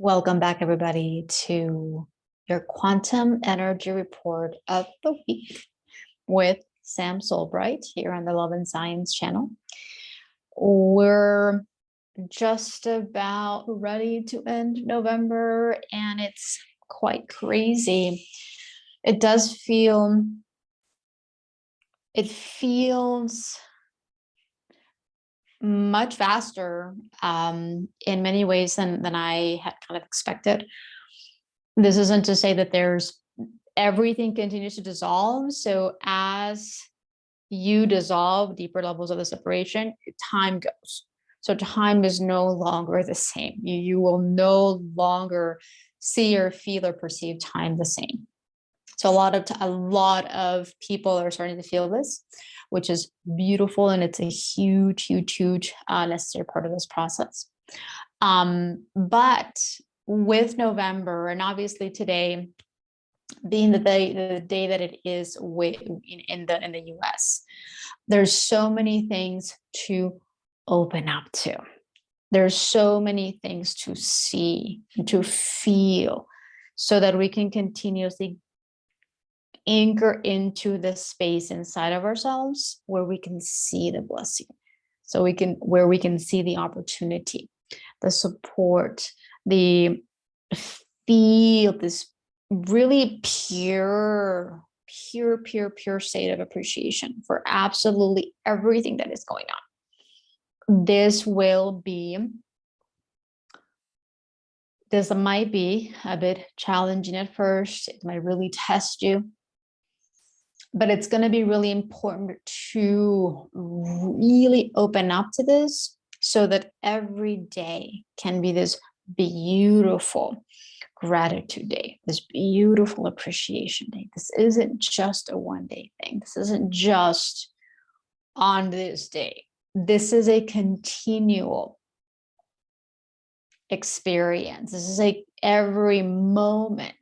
Welcome back, everybody, to your quantum energy report of the week with Sam SolBright here on the Love and Science channel. We're just about ready to end November, and it's quite crazy. It feels much faster in many ways than I had kind of expected. This isn't to say that everything continues to dissolve. So as you dissolve deeper levels of the separation, time goes. So time is no longer the same. You will no longer see or feel or perceive time the same. So a lot of people are starting to feel this, which is beautiful, and it's a huge necessary part of this process. But with November, and obviously today being the day that it is in the US, there's so many things to open up to. There's so many things to see and to feel, so that we can continuously anchor into the space inside of ourselves where we can see the blessing, where we can see the opportunity, the support, feel this really pure state of appreciation for absolutely everything that is going on. This might be a bit challenging at first. It might really test you. But it's going to be really important to really open up to this, so that every day can be this beautiful gratitude day, this beautiful appreciation day. This isn't just a one-day thing. This isn't just on this day. This is a continual experience. This is every moment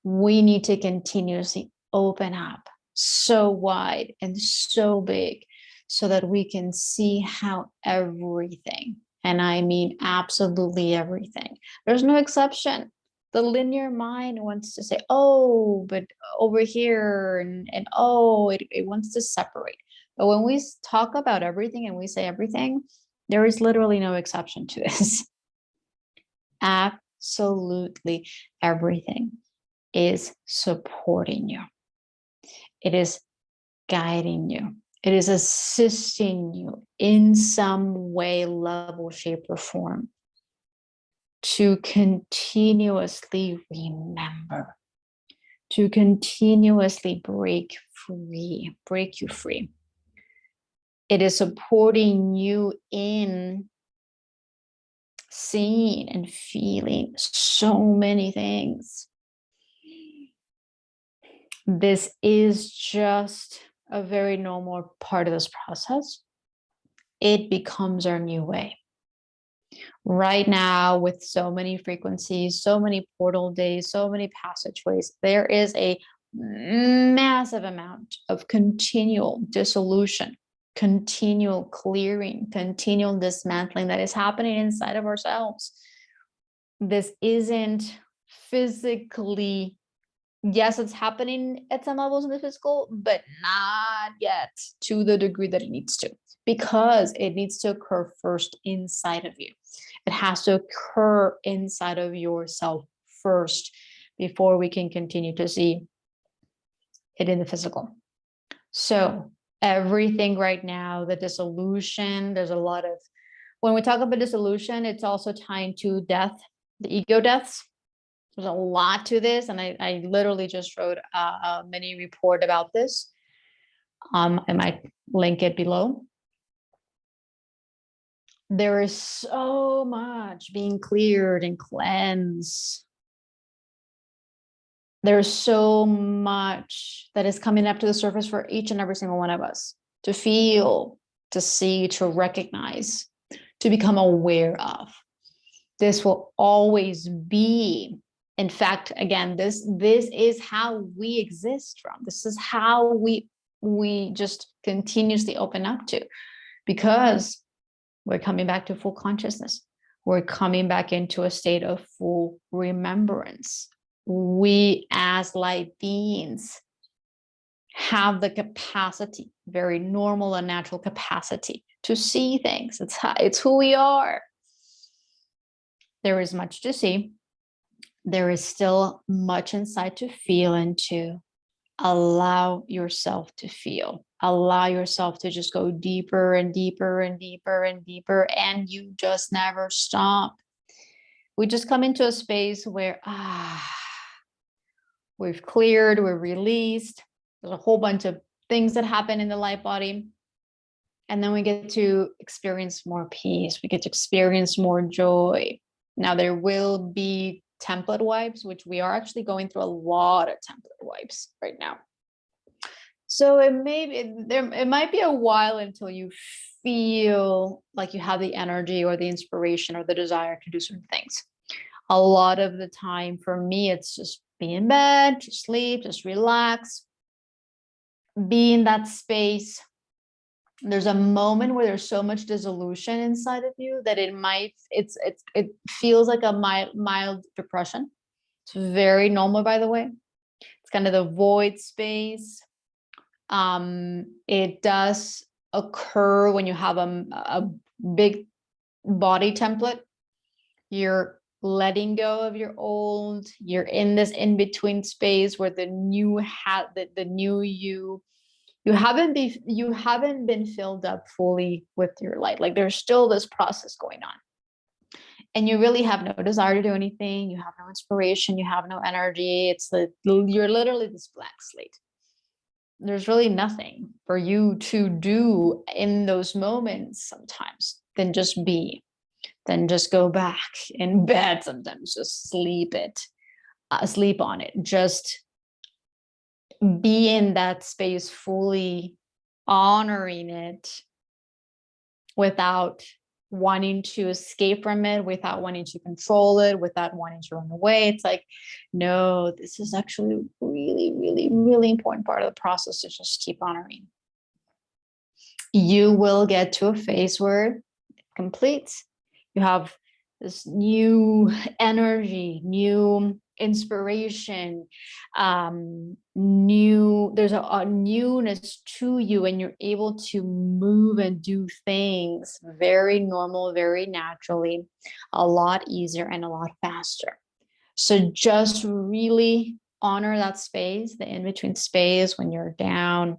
we need to continuously open up so wide and so big, so that we can see how everything, and I mean absolutely everything, there's no exception. The linear mind wants to say, oh, but over here, and oh, it wants to separate. But when we talk about everything and we say everything, there is literally no exception to this. Absolutely everything is supporting you. It is guiding you. It is assisting you in some way, level, shape, or form to continuously remember, to continuously break you free. It is supporting you in seeing and feeling so many things. This is just a very normal part of this process. It becomes our new way. Right now, with so many frequencies, so many portal days, so many passageways, there is a massive amount of continual dissolution, continual clearing, continual dismantling that is happening inside of ourselves. This isn't physically, yes, it's happening at some levels in the physical, but not yet to the degree that it needs to, because it needs to occur first inside of you. It has to occur inside of yourself first before we can continue to see it in the physical. So everything right now, the dissolution, there's a lot of, when we talk about dissolution, it's also tying to death, the ego deaths. There's a lot to this, and I literally just wrote a mini report about this. I might link it below. There is so much being cleared and cleansed. There's so much that is coming up to the surface for each and every single one of us to feel, to see, to recognize, to become aware of. This will always be. In fact, again, this is how we exist from. This is how we just continuously open up to, because we're coming back to full consciousness. We're coming back into a state of full remembrance. We as light beings have the capacity, very normal and natural capacity, to see things. It's who we are. There is much to see. There is still much inside to feel and to allow yourself to feel. Allow yourself to just go deeper and deeper and deeper and deeper, and you just never stop. We just come into a space where we've cleared, we're released. There's a whole bunch of things that happen in the light body. And then we get to experience more peace. We get to experience more joy. Now, there will be template wipes, which we are actually going through a lot of template wipes right now. So it might be a while until you feel like you have the energy or the inspiration or the desire to do certain things. A lot of the time for me, it's just be in bed, just sleep, just relax, be in that space. There's a moment where there's so much dissolution inside of you that it feels like a mild depression. It's very normal, by the way. It's kind of the void space. It does occur when you have a big body template. You're letting go of your old. You're in this in-between space where the new you haven't been filled up fully with your light. Like there's still this process going on. And you really have no desire to do anything. You have no inspiration. You have no energy. You're literally this blank slate. There's really nothing for you to do in those moments sometimes than just be, then just go back in bed sometimes, just sleep on it. Just be in that space fully honoring it without wanting to escape from it, without wanting to control it, without wanting to run away. It's like, no, this is actually a really, really, really important part of the process to just keep honoring. You will get to a phase where it completes. You have this new energy, new inspiration, there's a newness to you, and you're able to move and do things very normal, very naturally, a lot easier and a lot faster. So just really honor that space, the in-between space when you're down,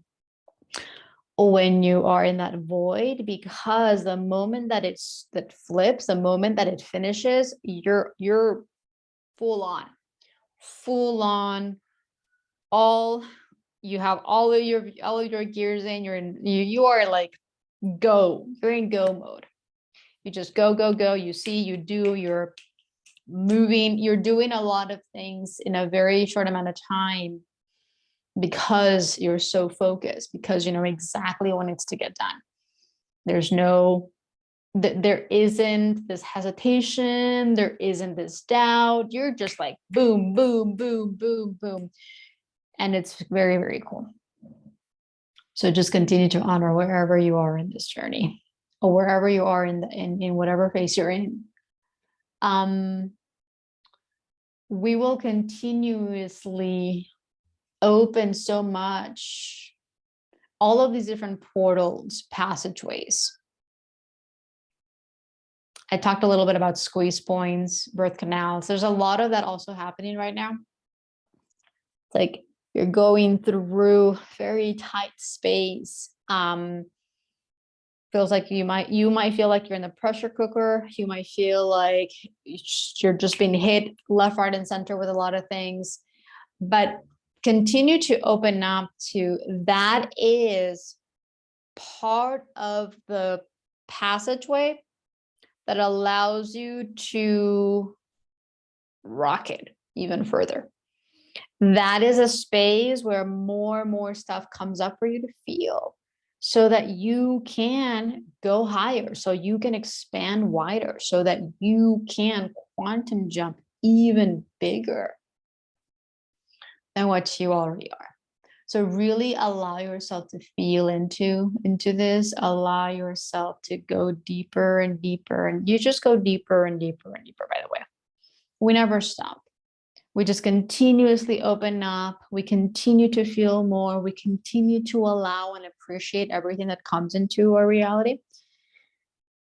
when you are in that void, because the moment that that flips, the moment that it finishes, you're full on, you have all of your gears in, you are like you're in go mode. You just go, you see, you do, you're moving, you're doing a lot of things in a very short amount of time because you're so focused, because you know exactly what needs to get done. There isn't this hesitation, there isn't this doubt. You're just like boom, boom, boom, boom, boom. And it's very, very cool. So just continue to honor wherever you are in this journey, or wherever you are in whatever phase you're in. We will continuously open so much, all of these different portals, passageways. I talked a little bit about squeeze points, birth canals. There's a lot of that also happening right now. It's like you're going through very tight space. Feels like you might feel like you're in the pressure cooker. You might feel like you're just being hit left, right, and center with a lot of things. But continue to open up to that is part of the passageway that allows you to rock it even further. That is a space where more and more stuff comes up for you to feel, so that you can go higher, so you can expand wider, so that you can quantum jump even bigger than what you already are. So really allow yourself to feel into this, allow yourself to go deeper and deeper. And you just go deeper and deeper and deeper, by the way. We never stop. We just continuously open up. We continue to feel more. We continue to allow and appreciate everything that comes into our reality.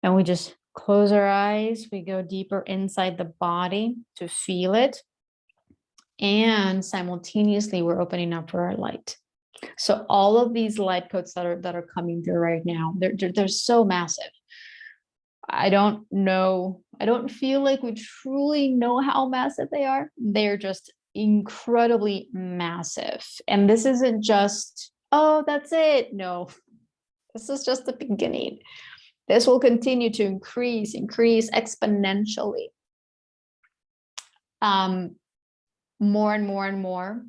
And we just close our eyes. We go deeper inside the body to feel it. And simultaneously, we're opening up for our light. So all of these light codes that are coming through right now, they're so massive. I don't know. I don't feel like we truly know how massive they are. They're just incredibly massive. And this isn't just, oh, that's it. No, this is just the beginning. This will continue to increase exponentially. More and more and more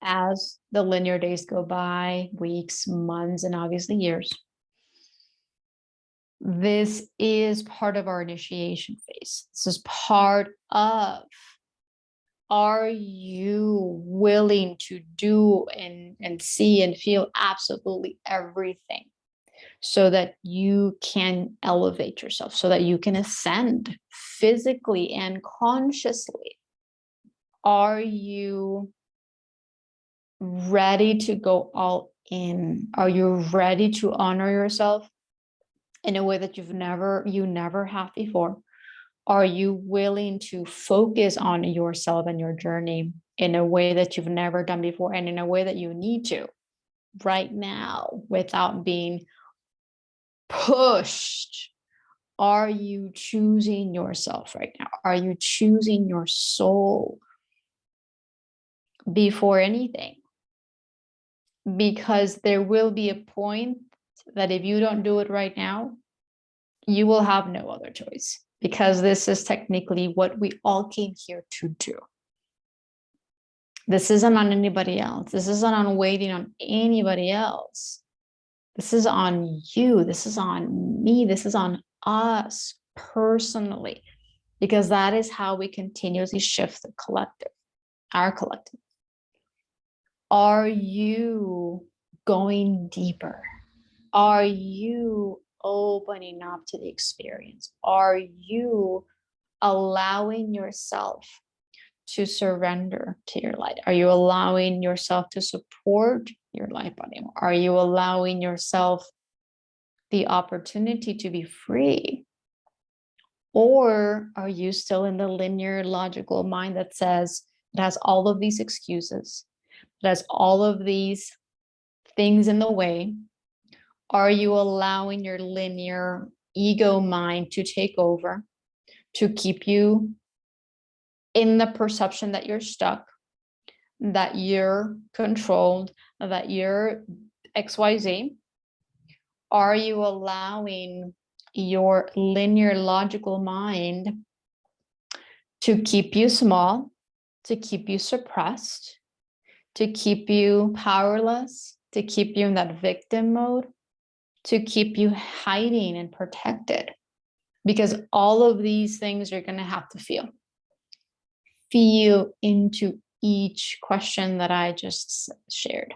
as the linear days go by, weeks, months, and obviously years. This is part of our initiation phase. This is part of, are you willing to do and see and feel absolutely everything so that you can elevate yourself, so that you can ascend physically and consciously? Are you ready to go all in? Are you ready to honor yourself in a way that you never have before? Are you willing to focus on yourself and your journey in a way that you've never done before, and in a way that you need to right now without being pushed? Are you choosing yourself right now? Are you choosing your soul before anything? Because there will be a point that if you don't do it right now, you will have no other choice, because this is technically what we all came here to do. This isn't on anybody else. This isn't on waiting on anybody else. This is on you. This is on me. This is on us personally, because that is how we continuously shift the collective, our collective. Are you going deeper? Are you opening up to the experience? Are you allowing yourself to surrender to your light? Are you allowing yourself to support your light body? Are you allowing yourself the opportunity to be free? Or are you still in the linear logical mind that says it has all of these excuses, it has all of these things in the way? Are you allowing your linear ego mind to take over, to keep you in the perception that you're stuck, that you're controlled, that you're XYZ? Are you allowing your linear logical mind to keep you small, to keep you suppressed, to keep you powerless, to keep you in that victim mode, to keep you hiding and protected? Because all of these things you're going to have to feel into each question that I just shared.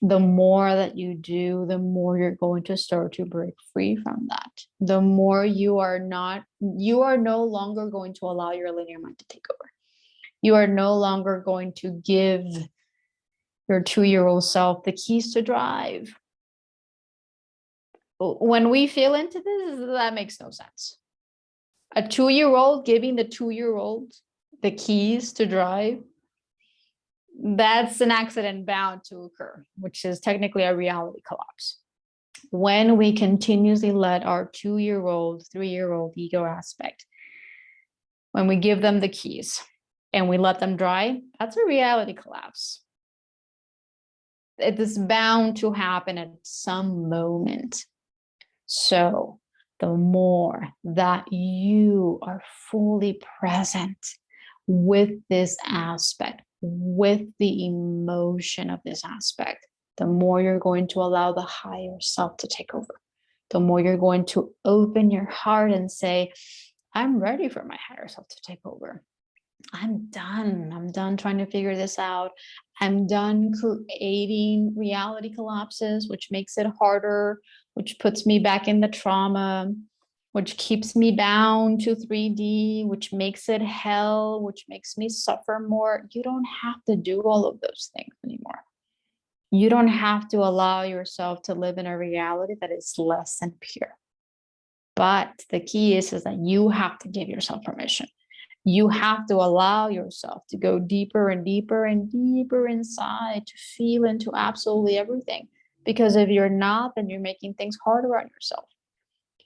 The more that you do, the more you're going to start to break free from that. The more you are no longer going to allow your linear mind to take over. You are no longer going to give your 2-year-old self the keys to drive. When we feel into this, that makes no sense. A 2-year-old giving the 2-year-old the keys to drive, that's an accident bound to occur, which is technically a reality collapse. When we continuously let our 2-year-old, 3-year-old ego aspect, when we give them the keys and we let them drive, that's a reality collapse. It is bound to happen at some moment. So the more that you are fully present with this aspect, with the emotion of this aspect, the more you're going to allow the higher self to take over. The more you're going to open your heart and say, I'm ready for my higher self to take over. I'm done. I'm done trying to figure this out. I'm done creating reality collapses, which makes it harder, which puts me back in the trauma, which keeps me bound to 3D, which makes it hell, which makes me suffer more. You don't have to do all of those things anymore. You don't have to allow yourself to live in a reality that is less than pure. But the key is that you have to give yourself permission. You have to allow yourself to go deeper and deeper and deeper inside to feel into absolutely everything. Because if you're not, then you're making things harder on yourself.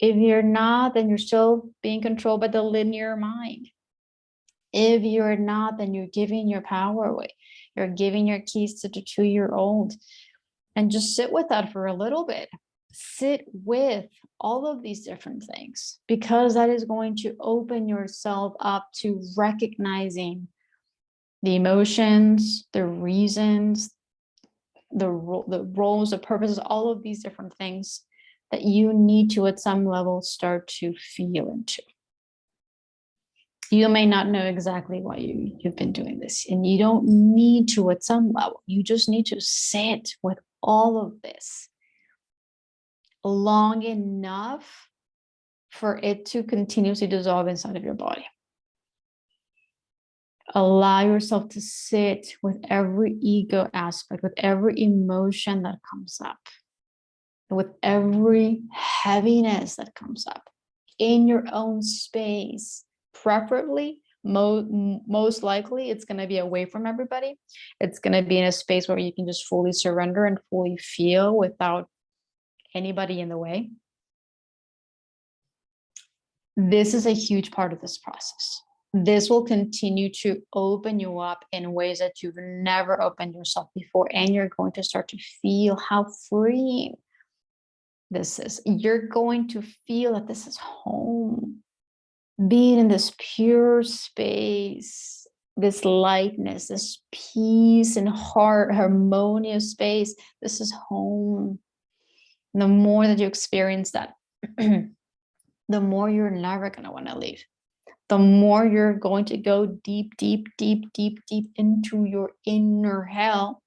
If you're not, then you're still being controlled by the linear mind. If you're not, then you're giving your power away. You're giving your keys to the 2-year-old. And just sit with that for a little bit. Sit with all of these different things, because that is going to open yourself up to recognizing the emotions, the reasons, the roles, the purposes, all of these different things that you need to, at some level, start to feel into. You may not know exactly why you've been doing this, and you don't need to at some level. You just need to sit with all of this long enough for it to continuously dissolve inside of your body. Allow yourself to sit with every ego aspect, with every emotion that comes up, with every heaviness that comes up in your own space. Preferably, most likely, it's going to be away from everybody. It's going to be in a space where you can just fully surrender and fully feel without anybody in the way. This is a huge part of this process. This will continue to open you up in ways that you've never opened yourself before. And you're going to start to feel how freeing this is. You're going to feel that this is home. Being in this pure space, this lightness, this peace and heart, harmonious space, this is home. And the more that you experience that, the more you're never going to want to leave. The more you're going to go deep, deep, deep, deep, deep into your inner hell,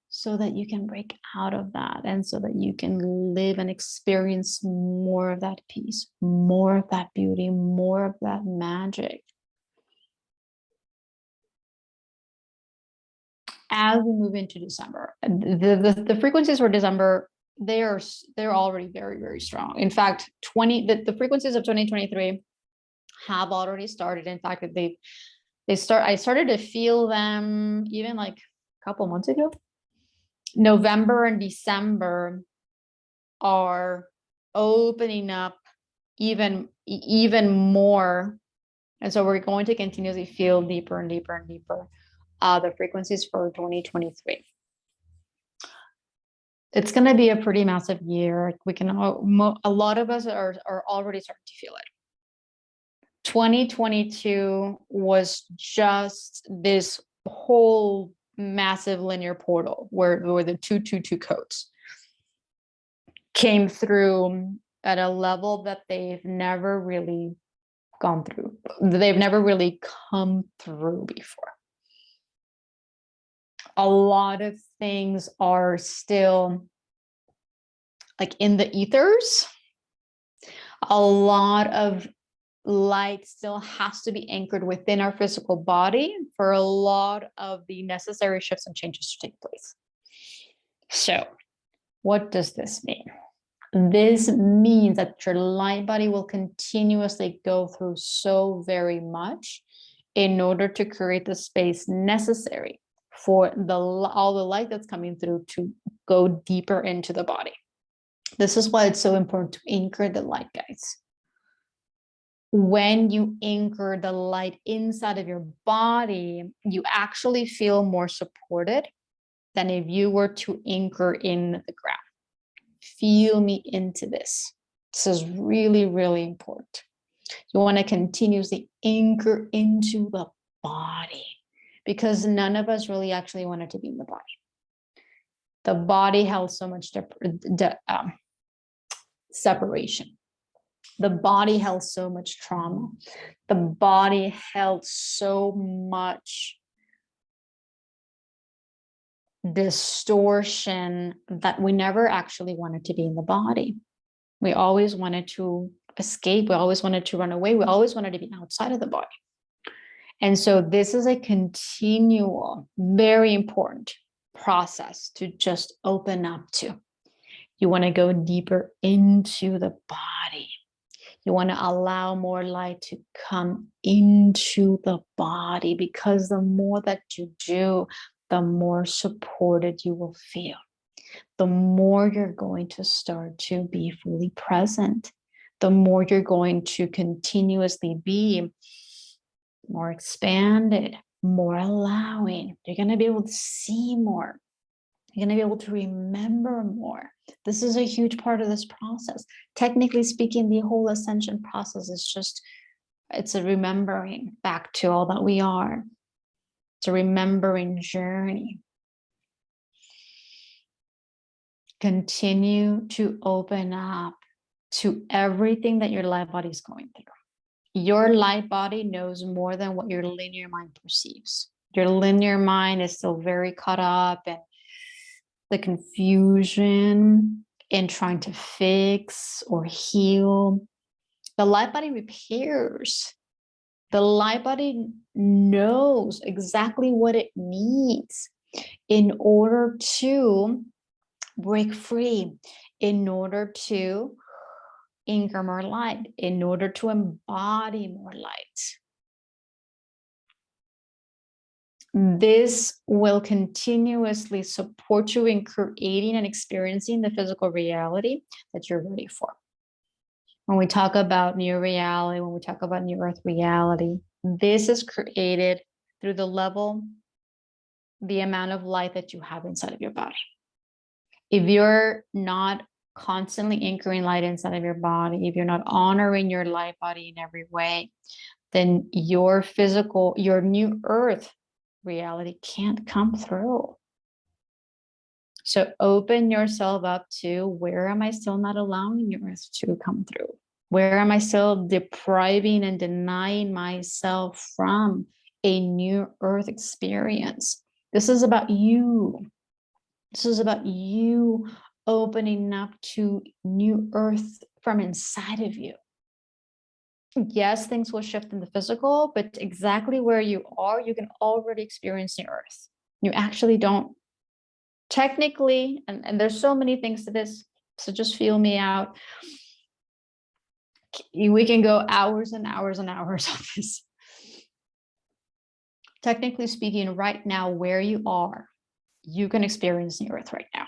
so that you can break out of that, and so that you can live and experience more of that peace, more of that beauty, more of that magic. As we move into December, the frequencies for December, they're already very, very strong. In fact, the frequencies of 2023 have already started. In fact, I started to feel them even like a couple months ago. November and December are opening up even more, and so we're going to continuously feel deeper and deeper and deeper the frequencies for 2023. It's going to be a pretty massive year. We can a lot of us are already starting to feel it. 2022 was just this whole massive linear portal where the 222 codes came through at a level that they've never really gone through. They've never really come through before. A lot of things are still like in the ethers. A lot of light still has to be anchored within our physical body for a lot of the necessary shifts and changes to take place. So, what does this mean? This means that your light body will continuously go through so very much in order to create the space necessary for all the light that's coming through to go deeper into the body. This is why it's so important to anchor the light, guys. When you anchor the light inside of your body, you actually feel more supported than if you were to anchor in the ground. Feel me into this. This is really, really important. You want to continuously anchor into the body, because none of us really actually wanted to be in the body. The body held so much separation. The body held so much trauma. The body held so much distortion that we never actually wanted to be in the body. We always wanted to escape. We always wanted to run away. We always wanted to be outside of the body. And so this is a continual, very important process to just open up to. You want to go deeper into the body. You want to allow more light to come into the body, because the more that you do, the more supported you will feel. The more you're going to start to be fully present, the more you're going to continuously be more expanded, more allowing. You're going to be able to see more. You're going to be able to remember more. This is a huge part of this process. Technically speaking, the whole ascension process is just, it's a remembering back to all that we are. It's a remembering journey. Continue to open up to everything that your light body is going through. Your light body knows more than what your linear mind perceives. Your linear mind is still very caught up in the confusion, in trying to fix or heal. The light body repairs. The light body knows exactly what it needs in order to break free, in order to anchor more light, in order to embody more light. This will continuously support you in creating and experiencing the physical reality that you're ready for. When we talk about new reality, when we talk about new earth reality, this is created through the level, the amount of light that you have inside of your body. If you're not constantly anchoring light inside of your body, if you're not honoring your light body in every way, then your physical, your new earth reality can't come through. So open yourself up to, where am I still not allowing your earth to come through? Where am I still depriving and denying myself from a new earth experience? This is about you. This is about you opening up to new earth from inside of you. Yes, things will shift in the physical, but exactly where you are, you can already experience the earth. You actually don't technically, and there's so many things to this, so just feel me out. We can go hours and hours and hours on this. Technically speaking, right now, where you are, you can experience the earth right now.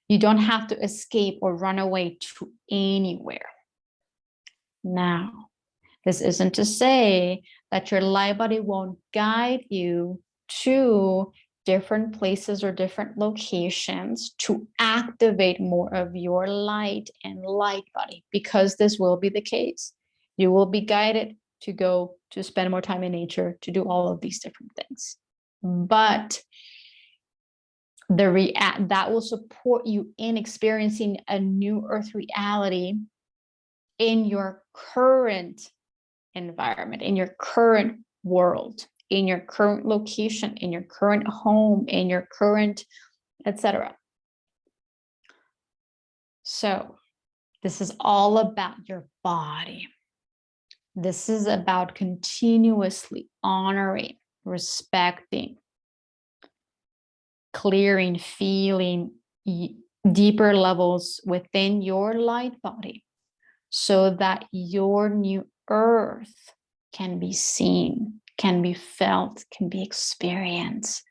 You don't have to escape or run away to anywhere. Now, this isn't to say that your light body won't guide you to different places or different locations to activate more of your light and light body, because this will be the case. You will be guided to go to spend more time in nature, to do all of these different things. But that will support you in experiencing a new earth reality in your current environment, in your current world, in your current location, in your current home, in your current, etc. So this is all about your body. This is about continuously honoring, respecting, clearing, feeling deeper levels within your light body, so that your new earth can be seen, can be felt, can be experienced.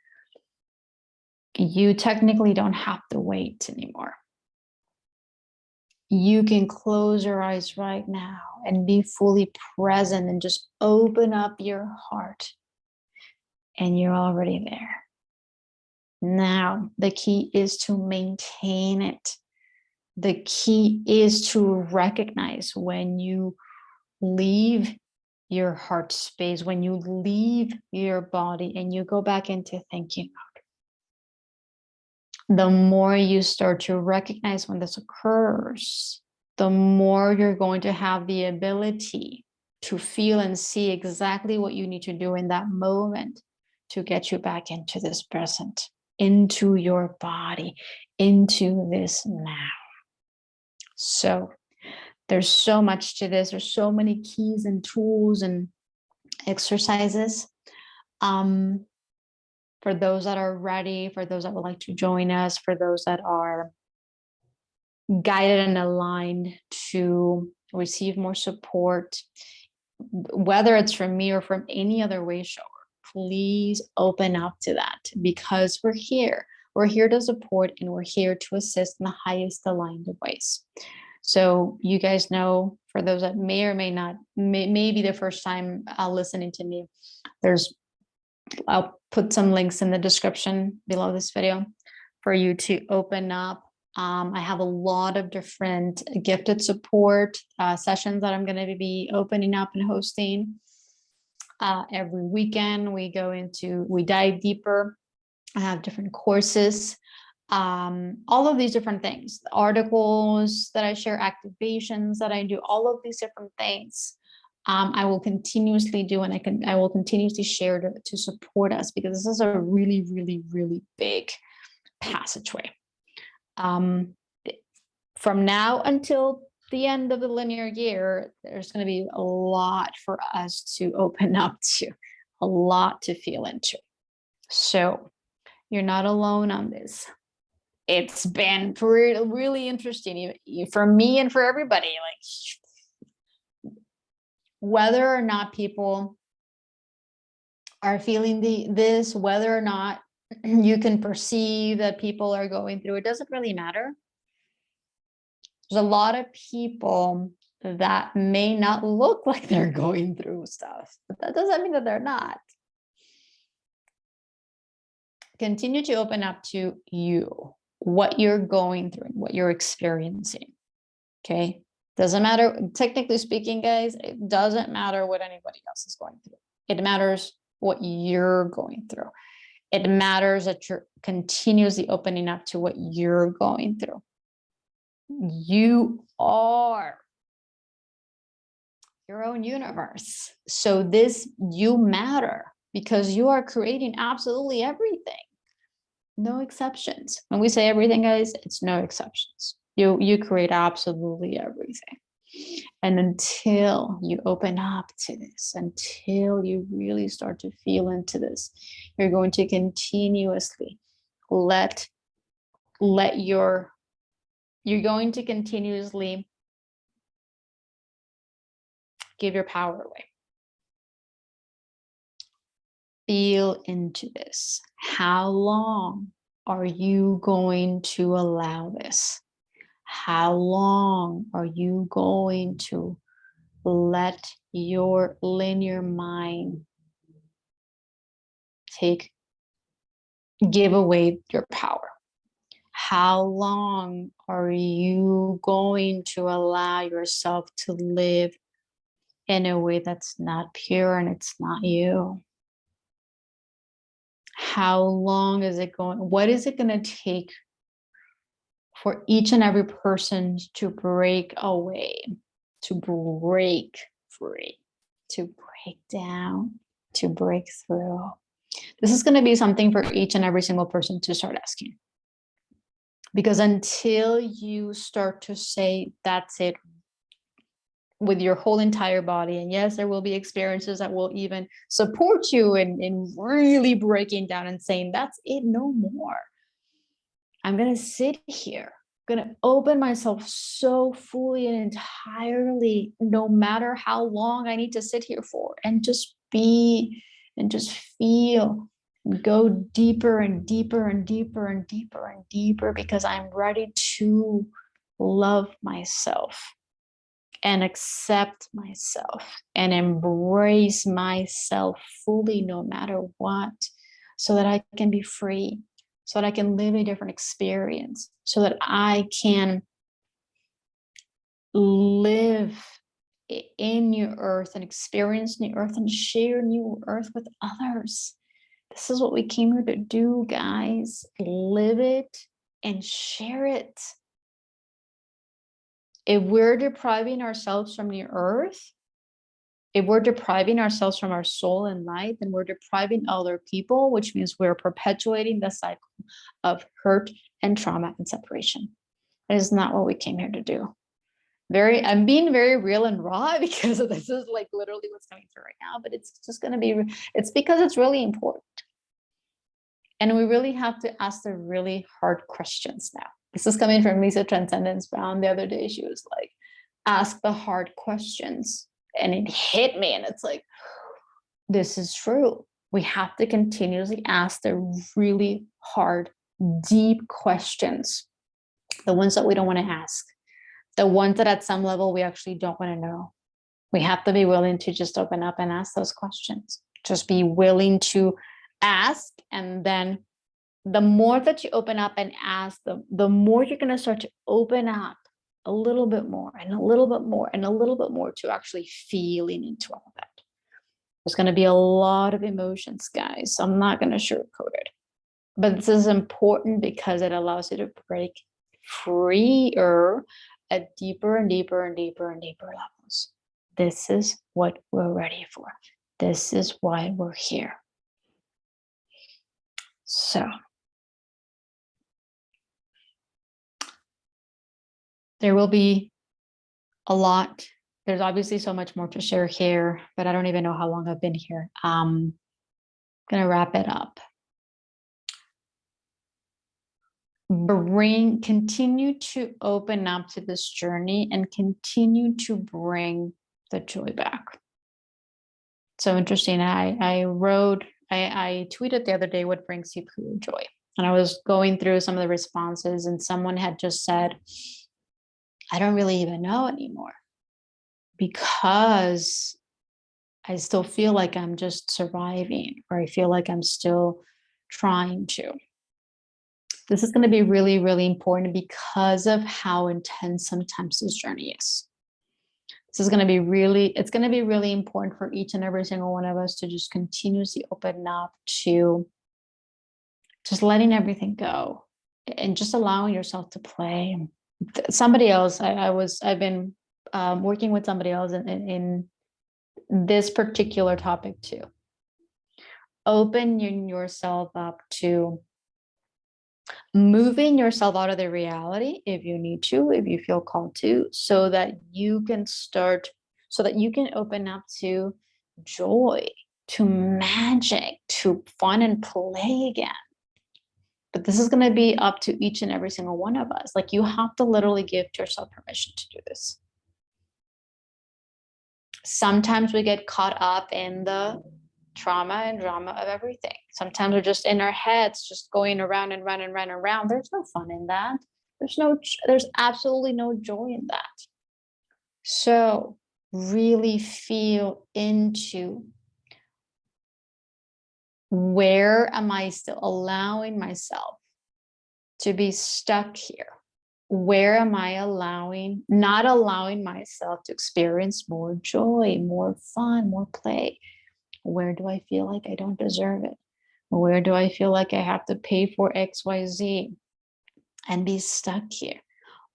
You technically don't have to wait anymore. You can close your eyes right now and be fully present and just open up your heart, and you're already there. Now, the key is to maintain it. The key is to recognize when you leave your heart space, when you leave your body and you go back into thinking mode. The more you start to recognize when this occurs, the more you're going to have the ability to feel and see exactly what you need to do in that moment to get you back into this present, into your body, into this now. So there's so much to this. There's so many keys and tools and exercises. For those that are ready, for those that would like to join us, for those that are guided and aligned to receive more support, whether it's from me or from any other way shower, please open up to that, because we're here. We're here to support, and we're here to assist in the highest aligned of ways. So you guys know, for those that may or may not, may be the first time listening to me, I'll put some links in the description below this video for you to open up. I have a lot of different gifted support sessions that I'm going to be opening up and hosting. Every weekend we dive deeper. I have different courses, all of these different things, articles that I share, activations that I do, all of these different things. I will continuously do, and I will continuously share to support us, because this is a really, really, really big passageway. From now until the end of the linear year, there's going to be a lot for us to open up to, a lot to feel into. So you're not alone on this. It's been really interesting for me and for everybody. Like, whether or not people are feeling this, whether or not you can perceive that people are going through, it doesn't really matter. There's a lot of people that may not look like they're going through stuff, but that doesn't mean that they're not. Continue to open up to you, what you're going through, what you're experiencing. Okay. Doesn't matter. Technically speaking, guys, it doesn't matter what anybody else is going through. It matters what you're going through. It matters that you're continuously opening up to what you're going through. You are your own universe. So you matter, because you are creating absolutely everything. No exceptions. When we say everything, guys, it's no exceptions. You create absolutely everything. And until you open up to this, until you really start to feel into this, you're going to continuously you're going to continuously give your power away. Feel into this. How long are you going to allow this? How long are you going to let your linear mind give away your power? How long are you going to allow yourself to live in a way that's not pure and it's not you? How long is it going? What is it going to take for each and every person to break away, to break free, to break down, to break through? This is going to be something for each and every single person to start asking. Because until you start to say, that's it, with your whole entire body, and yes, there will be experiences that will even support you in really breaking down and saying, that's it, no more. I'm going to sit here. I'm going to open myself so fully and entirely, no matter how long I need to sit here for, and just be and just feel and go deeper and deeper and deeper and deeper and deeper, because I'm ready to love myself and accept myself and embrace myself fully, no matter what, so that I can be free, so that I can live a different experience, so that I can live in New Earth and experience New Earth and share New Earth with others. This is what we came here to do, guys. Live it and share it. If we're depriving ourselves from the earth, if we're depriving ourselves from our soul and light, then we're depriving other people, which means we're perpetuating the cycle of hurt and trauma and separation. That is not what we came here to do. I'm being very real and raw because this is like literally what's coming through right now, but it's just going to be, it's because it's really important. And we really have to ask the really hard questions now. This is coming from Lisa Transcendence Brown the other day. She was like, ask the hard questions. And it hit me. And it's like, this is true. We have to continuously ask the really hard, deep questions, the ones that we don't want to ask, the ones that at some level we actually don't want to know. We have to be willing to just open up and ask those questions. Just be willing to ask. And then the more that you open up and ask, the more you're going to start to open up a little bit more and a little bit more and a little bit more to actually feeling into all of that. There's going to be a lot of emotions, guys. I'm not going to sugarcoat it. But this is important because it allows you to break freer at deeper and deeper and deeper and deeper levels. This is what we're ready for. This is why we're here. So there will be a lot. There's obviously so much more to share here, but I don't even know how long I've been here. I'm going to wrap it up. Continue to open up to this journey and continue to bring the joy back. So interesting. I tweeted the other day, what brings you pure joy? And I was going through some of the responses and someone had just said, I don't really even know anymore because I still feel like I'm just surviving, or I feel like I'm still trying to. This is going to be really, really important because of how intense sometimes this journey is. This is going to be it's going to be really important for each and every single one of us to just continuously open up to just letting everything go and just allowing yourself to play. Somebody else, I've been working with somebody else in this particular topic too. Open yourself up to moving yourself out of the reality if you need to, if you feel called to, so that you can open up to joy, to magic, to fun and play again. But this is going to be up to each and every single one of us. Like, you have to literally give yourself permission to do this. Sometimes we get caught up in the trauma and drama of everything. Sometimes we're just in our heads, just going around and round and round and round. There's no fun in that. There's absolutely no joy in that. So really feel into, where am I still allowing myself to be stuck here? Where am I not allowing myself to experience more joy, more fun, more play? Where do I feel like I don't deserve it? Where do I feel like I have to pay for XYZ and be stuck here?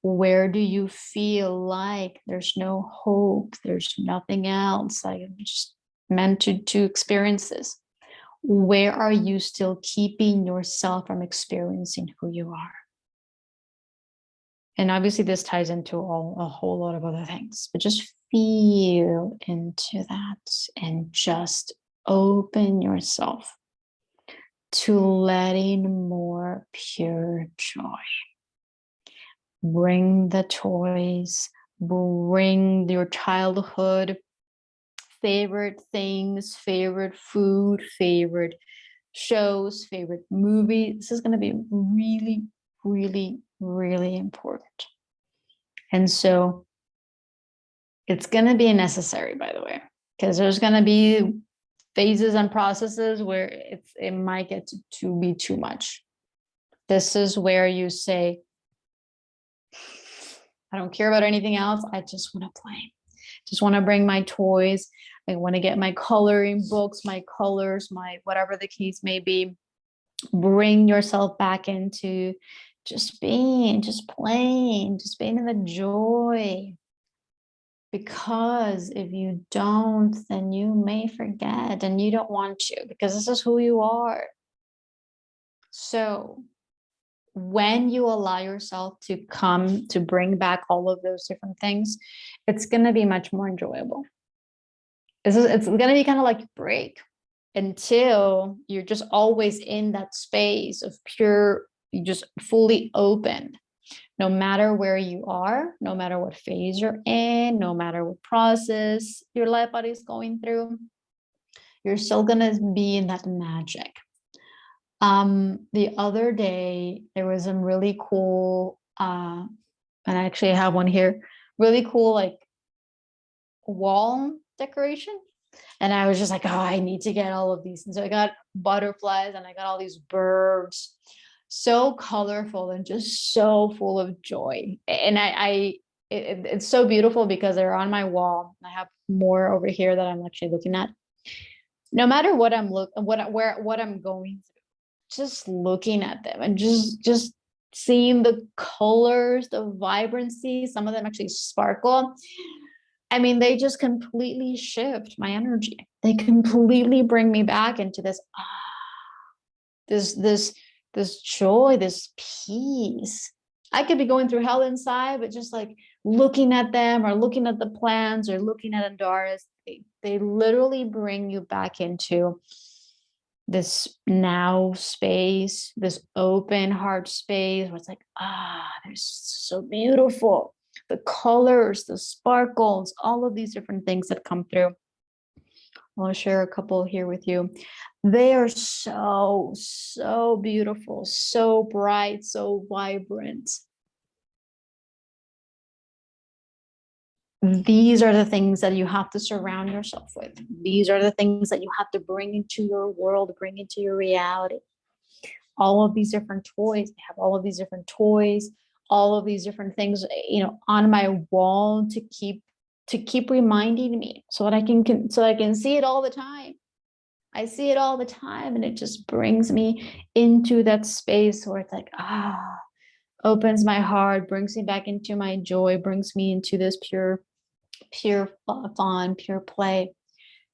Where do you feel like there's no hope? There's nothing else. I'm just meant to experience this. Where are you still keeping yourself from experiencing who you are? And obviously this ties into a whole lot of other things, but just feel into that and just open yourself to letting more pure joy. Bring the toys, bring your childhood favorite things, favorite food, favorite shows, favorite movies. This is going to be really, really, really important. And so it's going to be necessary, by the way, because there's going to be phases and processes where it might get to be too much. This is where you say, I don't care about anything else. I just want to play. Just want to bring my toys. I want to get my coloring books, my colors, my whatever the case may be. Bring yourself back into just being, just playing, just being in the joy. Because if you don't, then you may forget, and you don't want to, because this is who you are. So when you allow yourself to come to bring back all of those different things, it's going to be much more enjoyable. It's going to be kind of like a break until you're just always in that space of pure, you just fully open. No matter where you are, no matter what phase you're in, no matter what process your life body is going through, you're still gonna be in that magic. The other day there was some really cool, and I actually have one here, really cool like wall decoration. And I was just like, oh, I need to get all of these. And so I got butterflies and I got all these birds, so colorful and just so full of joy. And it's so beautiful because they're on my wall. I have more over here that I'm actually looking at. No matter what what I'm going through, just looking at them and just seeing the colors, the vibrancy, some of them actually sparkle. I mean, they just completely shift my energy. They completely bring me back into this joy, this peace. I could be going through hell inside, but just like looking at them or looking at the plants or looking at Andoras, they literally bring you back into this now space, this open heart space where it's like, they're so beautiful. The colors, the sparkles, all of these different things that come through. I'll share a couple here with you. They are so, so beautiful, so bright, so vibrant. These are the things that you have to surround yourself with. These are the things that you have to bring into your world, bring into your reality. All of these different toys, I have all of these different toys, all of these different things, on my wall to keep reminding me so that I can see it all the time. I see it all the time, and it just brings me into that space where it's like, opens my heart, brings me back into my joy, brings me into this pure fun, pure play.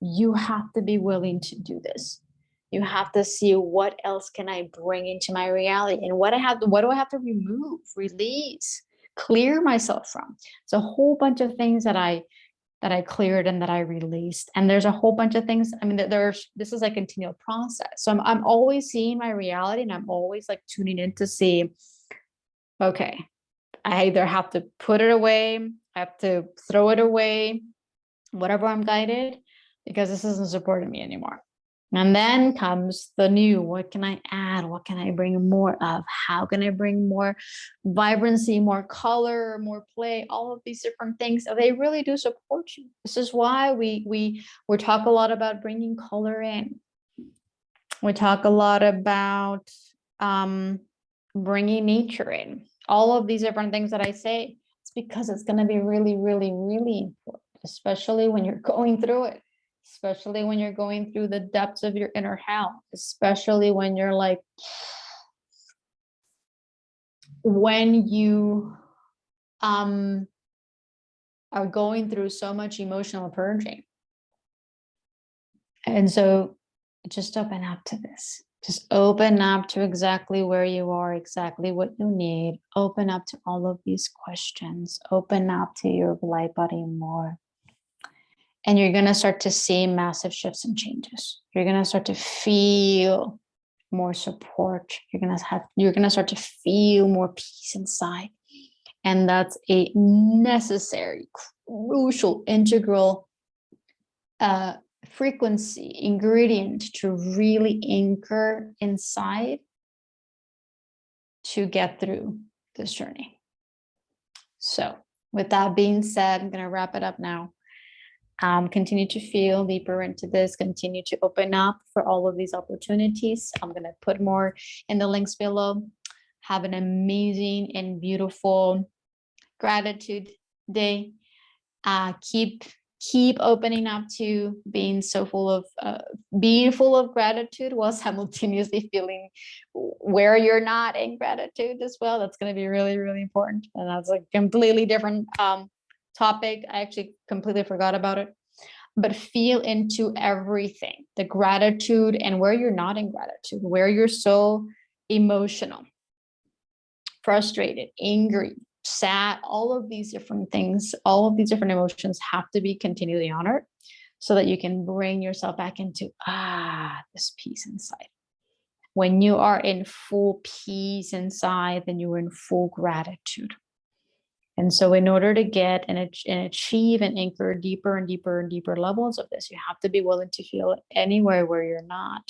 You have to be willing to do this. You have to see what else can I bring into my reality, and what do I have to remove, release, clear myself from. It's a whole bunch of things that I cleared and that I released. And there's a whole bunch of things. I mean, this is a continual process. So I'm always seeing my reality, and I'm always like tuning in to see, okay, I either have to put it away, I have to throw it away, whatever I'm guided, because this isn't supporting me anymore. And then comes the new. What can I add? What can I bring more of? How can I bring more vibrancy, more color, more play? All of these different things, they really do support you. This is why we talk a lot about bringing color in. We talk a lot about bringing nature in. All of these different things that I say, it's because it's going to be really, really, really important, especially when you're going through it. Especially when you're going through the depths of your inner hell, especially when you're like, when you are going through so much emotional purging. And so just open up to this. Just open up to exactly where you are, exactly what you need. Open up to all of these questions. Open up to your light body more. And you're going to start to see massive shifts and changes. You're going to start to feel more support. You're going to start to feel more peace inside. And that's a necessary, crucial, integral frequency ingredient to really anchor inside to get through this journey. So with that being said, I'm going to wrap it up now. Continue to feel deeper into this, continue to open up for all of these opportunities. I'm going to put more in the links below. Have an amazing and beautiful gratitude day. Keep opening up to being so full of being full of gratitude while simultaneously feeling where you're not in gratitude as well. That's going to be really, really important. And that's a completely different topic. I actually completely forgot about it. But feel into everything, the gratitude, and where you're not in gratitude, where you're so emotional, frustrated, angry, sad, all of these different things, all of these different emotions have to be continually honored so that you can bring yourself back into this peace inside. When you are in full peace inside, then you are in full gratitude. And so in order to get and achieve and anchor deeper and deeper and deeper levels of this, you have to be willing to feel it anywhere where you're not.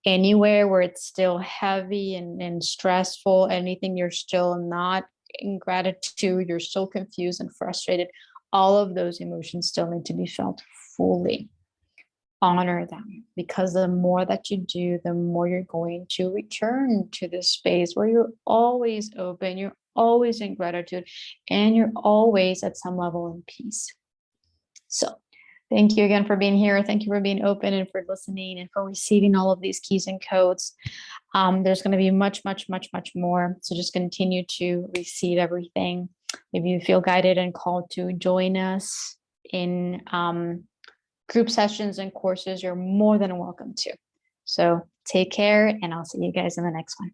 Anywhere where it's still heavy and stressful, anything you're still not in gratitude, you're still confused and frustrated, all of those emotions still need to be felt fully. Honor them, because the more that you do, the more you're going to return to this space where you're always open, you're always in gratitude, and you're always at some level in peace. So thank you again for being here. Thank you for being open and for listening and for receiving all of these keys and codes. There's going to be much, much, much, much more. So just continue to receive everything. If you feel guided and called to join us in group sessions and courses, you're more than welcome to. So take care, and I'll see you guys in the next one.